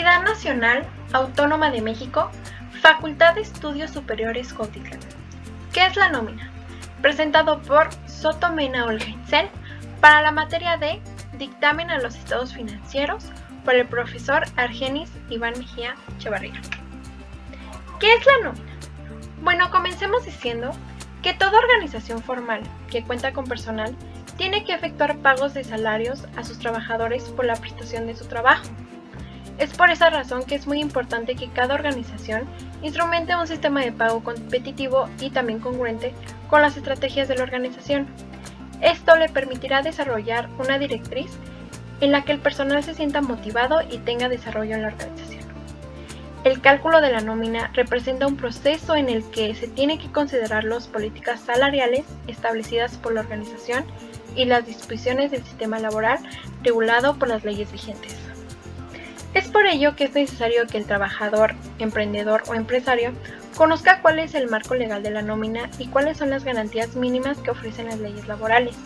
Universidad Nacional Autónoma de México, Facultad de Estudios Superiores Cuautitlán. ¿Qué es la nómina? Presentado por Soto Mena Olga Itzel para la materia de Dictamen a los Estados Financieros por el profesor Argenis Iván Mejía Chavarría. ¿Qué es la nómina? Bueno, comencemos diciendo que toda organización formal que cuenta con personal tiene que efectuar pagos de salarios a sus trabajadores por la prestación de su trabajo. Es por esa razón que es muy importante que cada organización instrumente un sistema de pago competitivo y también congruente con las estrategias de la organización. Esto le permitirá desarrollar una directriz en la que el personal se sienta motivado y tenga desarrollo en la organización. El cálculo de la nómina representa un proceso en el que se tiene que considerar las políticas salariales establecidas por la organización y las disposiciones del sistema laboral regulado por las leyes vigentes. Es por ello que es necesario que el trabajador, emprendedor o empresario conozca cuál es el marco legal de la nómina y cuáles son las garantías mínimas que ofrecen las leyes laborales.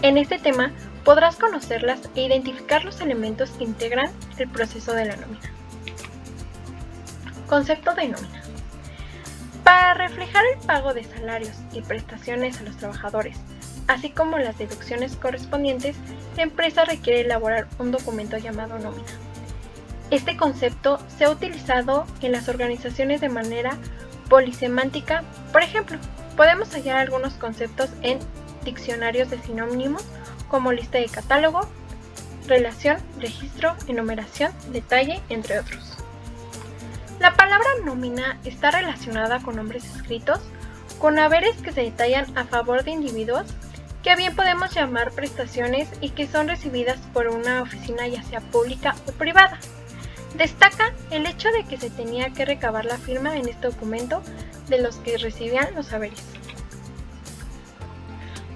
En este tema podrás conocerlas e identificar los elementos que integran el proceso de la nómina. Concepto de nómina. Para reflejar el pago de salarios y prestaciones a los trabajadores, así como las deducciones correspondientes, la empresa requiere elaborar un documento llamado nómina. Este concepto se ha utilizado en las organizaciones de manera polisemántica. Por ejemplo, podemos hallar algunos conceptos en diccionarios de sinónimos como lista de catálogo, relación, registro, enumeración, detalle, entre otros. La palabra nómina está relacionada con nombres escritos, con haberes que se detallan a favor de individuos, que bien podemos llamar prestaciones y que son recibidas por una oficina ya sea pública o privada. Destaca el hecho de que se tenía que recabar la firma en este documento de los que recibían los haberes.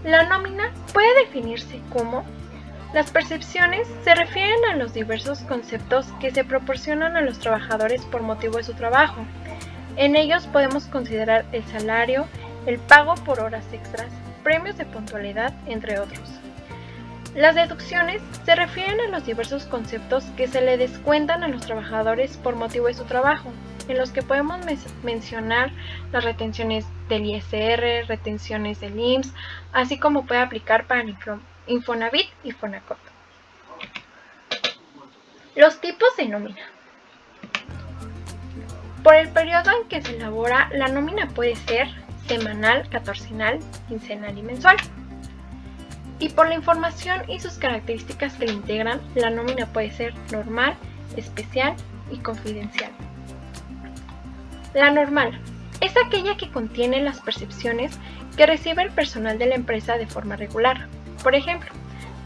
La nómina puede definirse como: las percepciones se refieren a los diversos conceptos que se proporcionan a los trabajadores por motivo de su trabajo. En ellos podemos considerar el salario, el pago por horas extras, premios de puntualidad, entre otros. Las deducciones se refieren a los diversos conceptos que se le descuentan a los trabajadores por motivo de su trabajo, en los que podemos mencionar las retenciones del ISR, retenciones del IMSS, así como puede aplicar para Infonavit y Fonacot. Los tipos de nómina. Por el periodo en que se elabora, la nómina puede ser semanal, catorcenal, quincenal y mensual. Y por la información y sus características que la integran, la nómina puede ser normal, especial y confidencial. La normal es aquella que contiene las percepciones que recibe el personal de la empresa de forma regular, por ejemplo,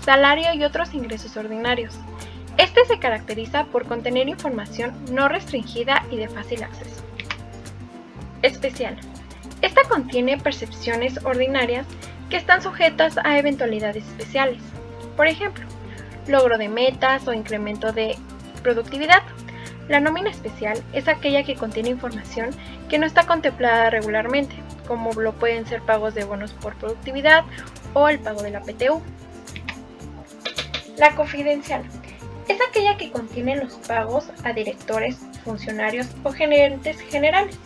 salario y otros ingresos ordinarios. Este se caracteriza por contener información no restringida y de fácil acceso. Especial. Esta contiene percepciones ordinarias que están sujetas a eventualidades especiales, por ejemplo, logro de metas o incremento de productividad. La nómina especial es aquella que contiene información que no está contemplada regularmente, como lo pueden ser pagos de bonos por productividad o el pago de la PTU. La confidencial es aquella que contiene los pagos a directores, funcionarios o gerentes generales.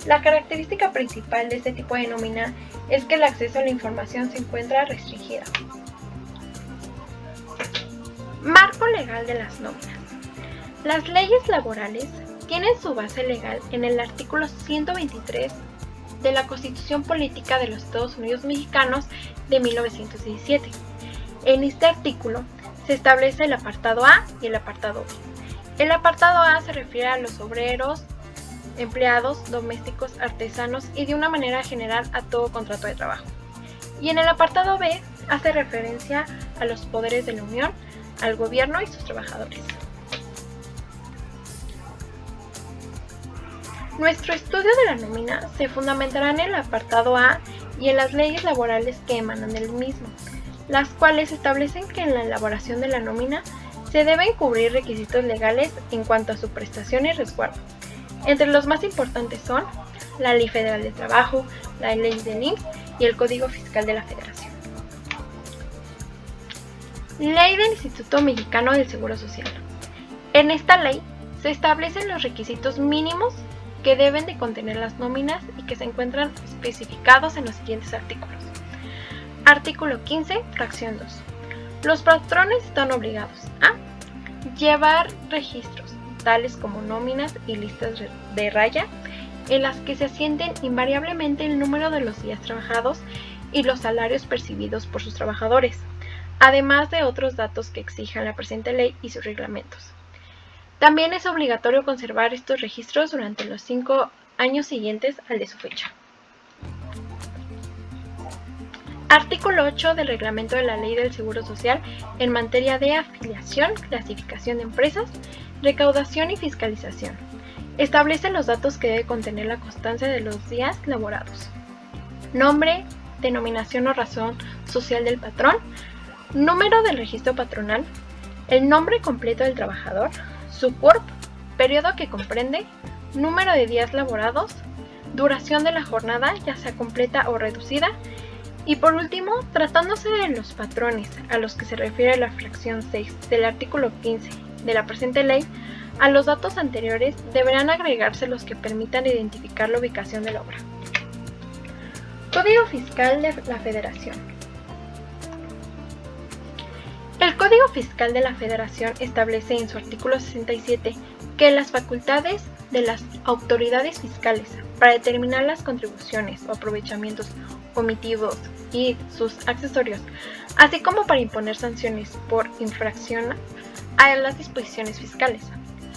La característica principal de este tipo de nómina es que el acceso a la información se encuentra restringida. Marco legal de las nóminas. Las leyes laborales tienen su base legal en el artículo 123 de la Constitución Política de los Estados Unidos Mexicanos de 1917. En este artículo se establece el apartado A y el apartado B. El apartado A se refiere a los obreros, empleados, domésticos, artesanos y de una manera general a todo contrato de trabajo. Y en el apartado B hace referencia a los poderes de la Unión, al gobierno y sus trabajadores. Nuestro estudio de la nómina se fundamentará en el apartado A y en las leyes laborales que emanan del mismo, las cuales establecen que en la elaboración de la nómina se deben cubrir requisitos legales en cuanto a su prestación y resguardo. Entre los más importantes son la Ley Federal del Trabajo, la Ley del IMSS y el Código Fiscal de la Federación. Ley del Instituto Mexicano del Seguro Social. En esta ley se establecen los requisitos mínimos que deben de contener las nóminas y que se encuentran especificados en los siguientes artículos. Artículo 15, fracción 2. Los patrones están obligados a llevar registros, tales como nóminas y listas de raya, en las que se asienten invariablemente el número de los días trabajados y los salarios percibidos por sus trabajadores, además de otros datos que exijan la presente ley y sus reglamentos. También es obligatorio conservar estos registros durante los 5 años siguientes al de su fecha. Artículo 8 del Reglamento de la Ley del Seguro Social en materia de afiliación, clasificación de empresas, recaudación y fiscalización. Establece los datos que debe contener la constancia de los días laborados. Nombre, denominación o razón social del patrón, número del registro patronal, el nombre completo del trabajador, su CURP, periodo que comprende, número de días laborados, duración de la jornada, ya sea completa o reducida, y por último, tratándose de los patrones a los que se refiere la fracción 6 del artículo 15 de la presente ley, a los datos anteriores deberán agregarse los que permitan identificar la ubicación de la obra. Código Fiscal de la Federación. El Código Fiscal de la Federación establece en su artículo 67 que las facultades de las autoridades fiscales para determinar las contribuciones o aprovechamientos omitivos y sus accesorios, así como para imponer sanciones por infracción a las disposiciones fiscales,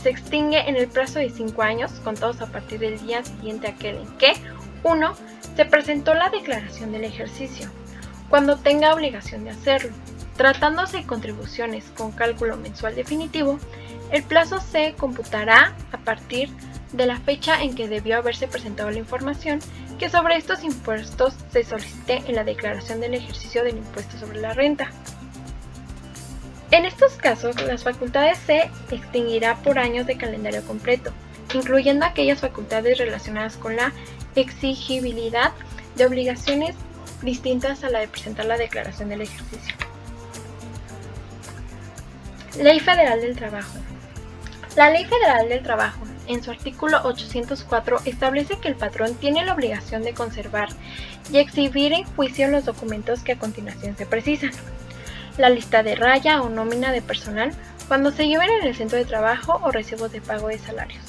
se extingue en el plazo de 5 años, contados a partir del día siguiente a aquel en que 1. Se presentó la declaración del ejercicio, cuando tenga obligación de hacerlo. Tratándose de contribuciones con cálculo mensual definitivo, el plazo se computará a partir de la fecha en que debió haberse presentado la información que sobre estos impuestos se solicite en la declaración del ejercicio del impuesto sobre la renta. En estos casos, las facultades se extinguirá por años de calendario completo, incluyendo aquellas facultades relacionadas con la exigibilidad de obligaciones distintas a la de presentar la declaración del ejercicio. Ley Federal del Trabajo. La Ley Federal del Trabajo, en su artículo 804, establece que el patrón tiene la obligación de conservar y exhibir en juicio los documentos que a continuación se precisan: la lista de raya o nómina de personal cuando se lleven en el centro de trabajo o recibos de pago de salarios,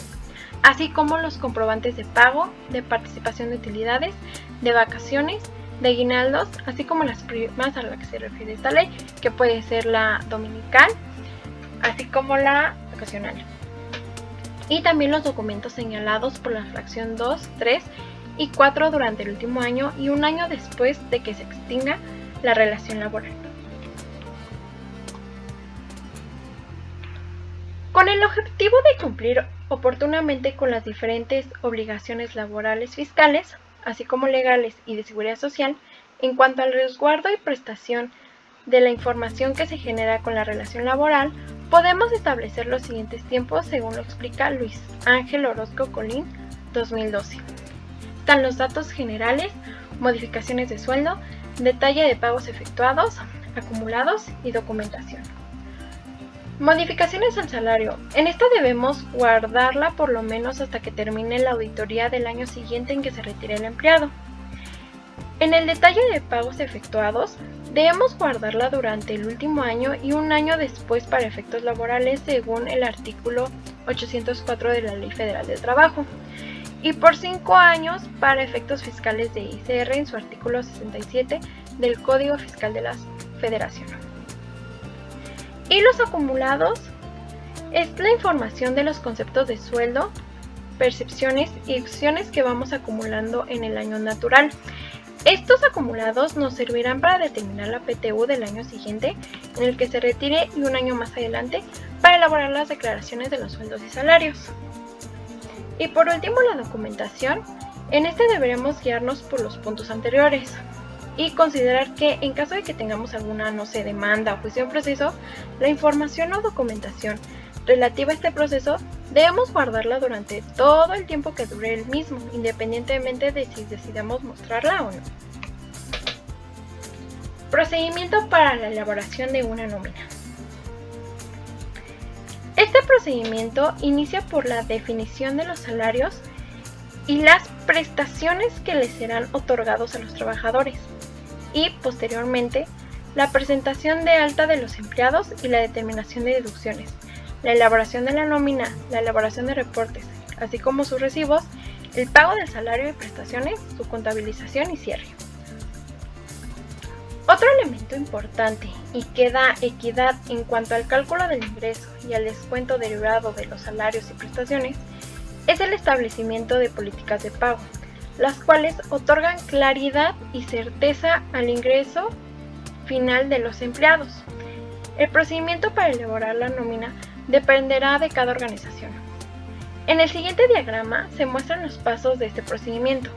así como los comprobantes de pago, de participación de utilidades, de vacaciones, de aguinaldos, así como las primas a las que se refiere esta ley, que puede ser la dominical, así como la ocasional. Y también los documentos señalados por la fracción 2, 3 y 4 durante el último año y un año después de que se extinga la relación laboral. Con el objetivo de cumplir oportunamente con las diferentes obligaciones laborales fiscales, así como legales y de seguridad social, en cuanto al resguardo y prestación de la información que se genera con la relación laboral, podemos establecer los siguientes tiempos según lo explica Luis Ángel Orozco Colín, 2012. Están los datos generales, modificaciones de sueldo, detalle de pagos efectuados, acumulados y documentación. Modificaciones al salario. En esta debemos guardarla por lo menos hasta que termine la auditoría del año siguiente en que se retire el empleado. En el detalle de pagos efectuados, debemos guardarla durante el último año y un año después para efectos laborales según el artículo 804 de la Ley Federal del Trabajo, y por 5 años para efectos fiscales de ICR en su artículo 67 del Código Fiscal de la Federación. Y los acumulados es la información de los conceptos de sueldo, percepciones y acciones que vamos acumulando en el año natural. Estos acumulados nos servirán para determinar la PTU del año siguiente en el que se retire y un año más adelante para elaborar las declaraciones de los sueldos y salarios. Y por último, la documentación. En este deberemos guiarnos por los puntos anteriores y considerar que en caso de que tengamos alguna, demanda o juicio en proceso, la información o documentación relativa a este proceso debemos guardarla durante todo el tiempo que dure el mismo, independientemente de si decidamos mostrarla o no. Procedimiento para la elaboración de una nómina. Este procedimiento inicia por la definición de los salarios y las prestaciones que les serán otorgados a los trabajadores y, posteriormente, la presentación de alta de los empleados y la determinación de deducciones, la elaboración de la nómina, la elaboración de reportes, así como sus recibos, el pago del salario y prestaciones, su contabilización y cierre. Otro elemento importante y que da equidad en cuanto al cálculo del ingreso y al descuento derivado de los salarios y prestaciones es el establecimiento de políticas de pago, las cuales otorgan claridad y certeza al ingreso final de los empleados. El procedimiento para elaborar la nómina dependerá de cada organización. En el siguiente diagrama se muestran los pasos de este procedimiento.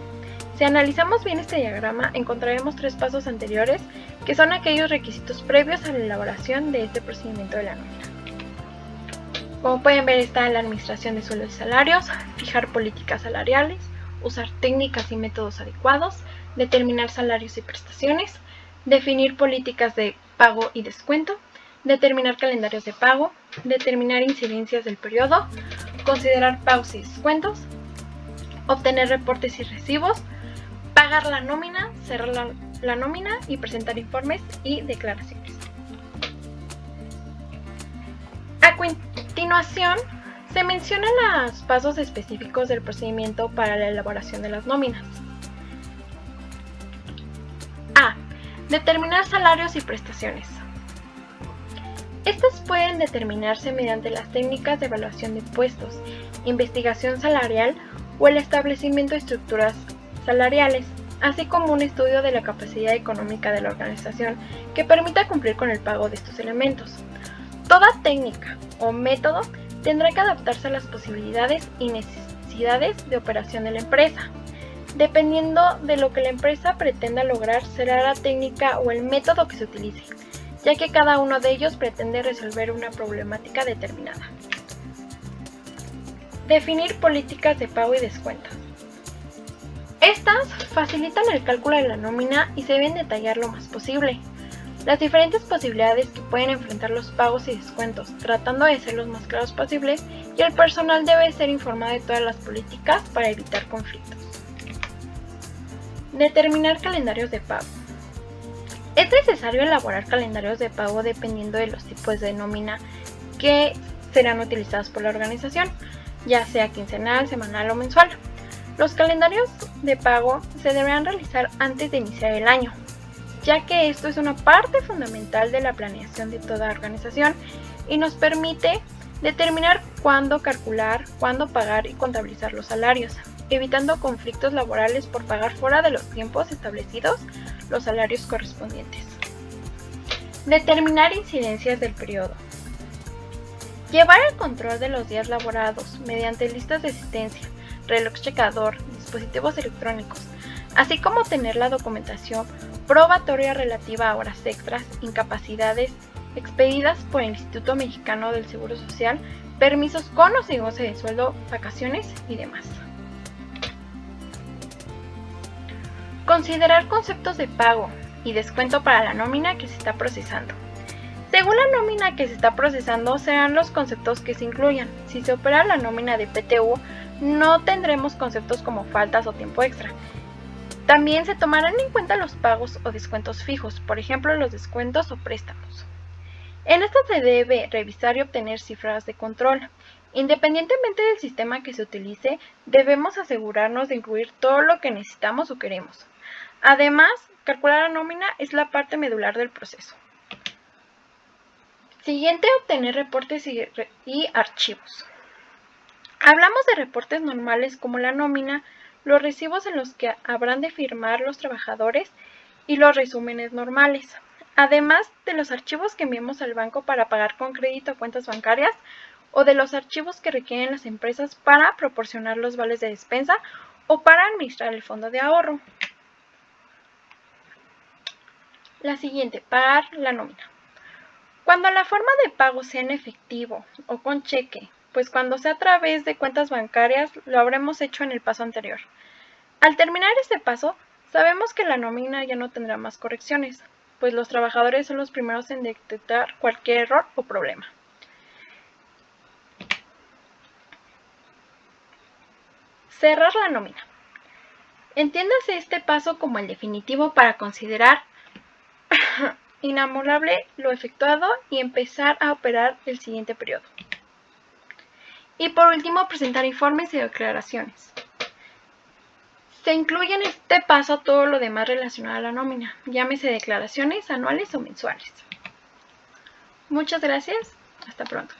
Si analizamos bien este diagrama, encontraremos 3 pasos anteriores, que son aquellos requisitos previos a la elaboración de este procedimiento de la nómina. Como pueden ver, está la administración de sueldos y salarios, fijar políticas salariales, usar técnicas y métodos adecuados, determinar salarios y prestaciones, definir políticas de pago y descuento, determinar calendarios de pago, determinar incidencias del periodo, considerar pagos y descuentos, obtener reportes y recibos, pagar la nómina, cerrar la nómina y presentar informes y declaraciones. A continuación, se mencionan los pasos específicos del procedimiento para la elaboración de las nóminas. A. Determinar salarios y prestaciones. Estas pueden determinarse mediante las técnicas de evaluación de puestos, investigación salarial o el establecimiento de estructuras salariales, así como un estudio de la capacidad económica de la organización que permita cumplir con el pago de estos elementos. Toda técnica o método tendrá que adaptarse a las posibilidades y necesidades de operación de la empresa. Dependiendo de lo que la empresa pretenda lograr, será la técnica o el método que se utilice, ya que cada uno de ellos pretende resolver una problemática determinada. Definir políticas de pago y descuento. Estas facilitan el cálculo de la nómina y se deben detallar lo más posible. Las diferentes posibilidades que pueden enfrentar los pagos y descuentos, tratando de ser los más claros posibles, y el personal debe ser informado de todas las políticas para evitar conflictos. Determinar calendarios de pago. Es necesario elaborar calendarios de pago dependiendo de los tipos de nómina que serán utilizados por la organización, ya sea quincenal, semanal o mensual. Los calendarios de pago se deberán realizar antes de iniciar el año, ya que esto es una parte fundamental de la planeación de toda organización y nos permite determinar cuándo calcular, cuándo pagar y contabilizar los salarios, evitando conflictos laborales por pagar fuera de los tiempos establecidos los salarios correspondientes. Determinar incidencias del periodo. Llevar el control de los días laborados mediante listas de asistencia, reloj checador, dispositivos electrónicos, así como tener la documentación probatoria relativa a horas extras, incapacidades expedidas por el Instituto Mexicano del Seguro Social, permisos con o sin goce de sueldo, vacaciones y demás. Considerar conceptos de pago y descuento para la nómina que se está procesando. Según la nómina que se está procesando, serán los conceptos que se incluyan. Si se opera la nómina de PTU, no tendremos conceptos como faltas o tiempo extra. También se tomarán en cuenta los pagos o descuentos fijos, por ejemplo los descuentos o préstamos. En esto se debe revisar y obtener cifras de control. Independientemente del sistema que se utilice, debemos asegurarnos de incluir todo lo que necesitamos o queremos. Además, calcular la nómina es la parte medular del proceso. Siguiente, obtener reportes y archivos. Hablamos de reportes normales como la nómina, los recibos en los que habrán de firmar los trabajadores y los resúmenes normales, además de los archivos que enviamos al banco para pagar con crédito a cuentas bancarias o de los archivos que requieren las empresas para proporcionar los vales de despensa o para administrar el fondo de ahorro. La siguiente, pagar la nómina. Cuando la forma de pago sea en efectivo o con cheque, pues cuando sea a través de cuentas bancarias lo habremos hecho en el paso anterior. Al terminar este paso, sabemos que la nómina ya no tendrá más correcciones, pues los trabajadores son los primeros en detectar cualquier error o problema. Cerrar la nómina. Entiéndase este paso como el definitivo para considerar inanulable lo efectuado y empezar a operar el siguiente periodo. Y por último, presentar informes y declaraciones. Se incluye en este paso todo lo demás relacionado a la nómina, llámese declaraciones anuales o mensuales. Muchas gracias, hasta pronto.